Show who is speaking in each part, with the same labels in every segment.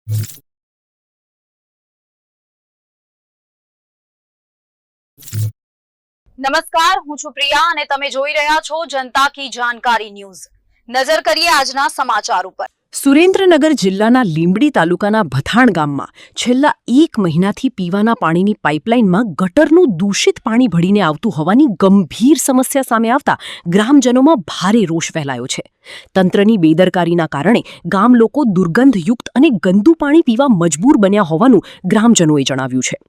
Speaker 1: નમસ્કાર, હું છું પ્રિયા અને તમે જોઈ રહ્યા છો જનતા કી જાણકારી ન્યૂઝ। નજર કરીએ આજના સમાચાર ઉપર।
Speaker 2: સુરેન્દ્રનગર જિલ્લાના લીંબડી તાલુકાના ભથાણ ગામમાં છેલ્લા 1 મહિનાથી પીવાના પાણીની પાઇપલાઇનમાં ગટરનું દૂષિત પાણી ભળીને આવતું હોવાની ગંભીર સમસ્યા સામે આવતા ગ્રામજનોમાં ભારે રોષ ફેલાયો છે। તંત્રની બેદરકારીના કારણે ગામ લોકો દુર્ગંધયુક્ત અને ગંદુ પાણી પીવા મજબૂર બન્યા હોવાનું ગ્રામજનોએ જણાવ્યું છે।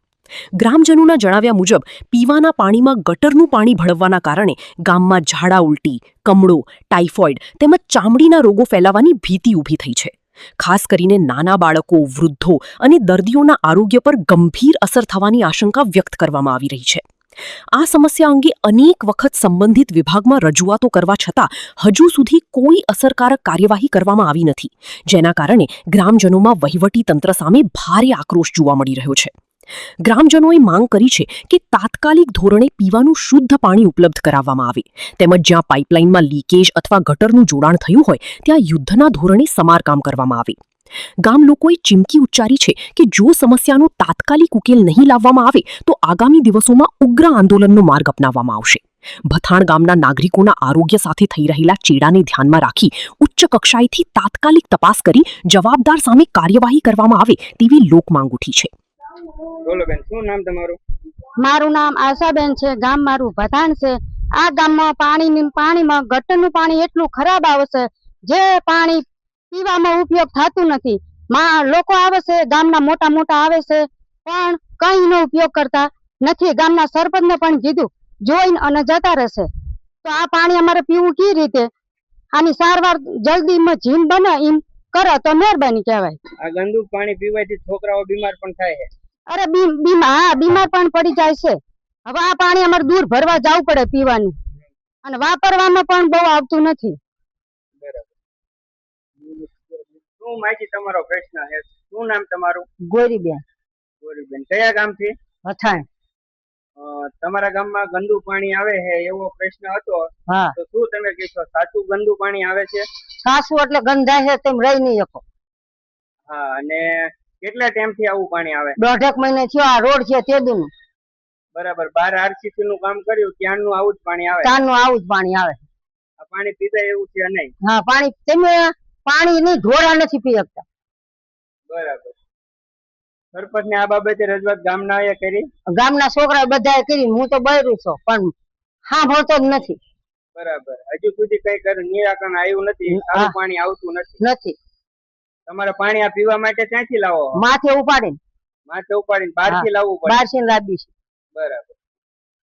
Speaker 2: ગ્રામજનોના જણાવ્યા મુજબ પીવાના પાણીમાં ગટરનું પાણી ભળવવાના કારણે ગામમાં ઝાડા ઉલટી, કમળો, ટાઇફોઇડ તેમજ ચામડીના રોગો ફેલાવાની ભીતિ ઊભી થઈ છે। ખાસ કરીને નાના બાળકો, વૃદ્ધો અને દર્દીઓના આરોગ્ય પર ગંભીર અસર થવાની આશંકા વ્યક્ત કરવામાં આવી રહી છે। આ સમસ્યા અંગે અનેક વખત સંબંધિત વિભાગમાં રજૂઆતો કરવા છતાં હજુ સુધી કોઈ અસરકારક કાર્યવાહી કરવામાં આવી નથી, જેના કારણે ગ્રામજનોમાં વહીવટી તંત્ર સામે ભારે આક્રોશ જોવા મળી રહ્યો છે। ગ્રામજનોએ માંગ કરી છે કે તાત્કાલિક ધોરણે પીવાનું શુદ્ધ પાણી ઉપલબ્ધ કરાવવામાં આવે તેમજ જ્યાં પાઇપલાઇનમાં લીકેજ અથવા ગટરનું જોડાણ થયું હોય ત્યાં યુદ્ધના ધોરણે સમારકામ કરવામાં આવે। ગામ લોકોએ ચીમકી ઉચ્ચારી છે કે જો સમસ્યાનો તાત્કાલિક ઉકેલ નહીં લાવવામાં આવે તો આગામી દિવસોમાં ઉગ્ર આંદોલનનો માર્ગ અપનાવવામાં આવશે। ભથાણ ગામના નાગરિકોના આરોગ્ય સાથે થઈ રહેલા ચેડાને ધ્યાનમાં રાખી ઉચ્ચ કક્ષાએથી તાત્કાલિક તપાસ કરી જવાબદાર સામે કાર્યવાહી કરવામાં આવે તેવી લોકમાંગ ઉઠી છે।
Speaker 3: બોલો બેન, શું નામ તમારું?
Speaker 4: મારું નામ આશાબેન છે, ગામ મારું ભથાણ છે। આ ગામમાં પાણીમાં ગટરનું પાણી એટલું ખરાબ આવે છે જે પાણી પીવામાં ઉપયોગ થતું નથી। લોકો આવે છે, ગામના મોટા મોટા આવે છે પણ કઈ નો ઉપયોગ કરતા નથી। ગામના સરપંચને પણ કીધું, જોઈને અને જતા રહેશે। તો આ પાણી અમારે પીવું કઈ રીતે? આની સારવાર જલ્દીમાં જીમ બને એમ કરે તો મહેરબાની કહેવાય।
Speaker 3: આ ગંદુ પાણી પીવાથી છોકરાઓ બીમાર પણ થાય છે।
Speaker 4: અરે બીમાર પણ પડી જાય છે। હવે આ પાણી અમારે દૂર ભરવા જવું પડે પીવાનું, અને વાપરવામાં પણ બહુ આવતું નથી।
Speaker 3: બરાબર। શું માહિતી તમારો પ્રશ્ન છે? શું નામ તમારું?
Speaker 4: ગોરીબેન।
Speaker 3: ગોરીબેન, કયા ગામથી?
Speaker 4: ભથાણ।
Speaker 3: તમારા ગામમાં ગંદુ પાણી આવે છે એવો પ્રશ્ન હતો,
Speaker 4: હા,
Speaker 3: તો શું તમે કહેશો, સાચું ગંદુ પાણી આવે છે?
Speaker 4: સાસુ એટલે ગંધાય છે, તેમ રહી નહીં શકો।
Speaker 3: હા, અને કેટલા ટાઈમ થી આવું પાણી આવે?
Speaker 4: 1.5 મહિને થયો આ રોડ છે તેદું।
Speaker 3: બરાબર। 12 આરસીસી નું કામ કર્યું ત્યાંનું આવું જ પાણી આવે?
Speaker 4: ત્યાંનું આવું જ પાણી આવે।
Speaker 3: આ પાણી પીતા એવું છે નહીં?
Speaker 4: હા, પાણી નહીં, ઢોરા નથી પી શકતા।
Speaker 3: બરાબર। સરપંચ ને આ બાબતે રજૂઆત ગામના એ કરી?
Speaker 4: ગામના છોકરા બધાએ કરી, હું તો બૈરું છું પણ સાંભળતો જ નથી।
Speaker 3: બરાબર। હજુ સુધી કઈ નિરાકરણ આવ્યું નથી? સારું પાણી આવતું નથી? તમારે પાણી આ પીવા માટે ક્યાંથી લાવો?
Speaker 4: માથે ઉપાડીને
Speaker 3: બહારથી લાવવું પડે?
Speaker 4: બહારથી લાવી છે।
Speaker 3: બરાબર।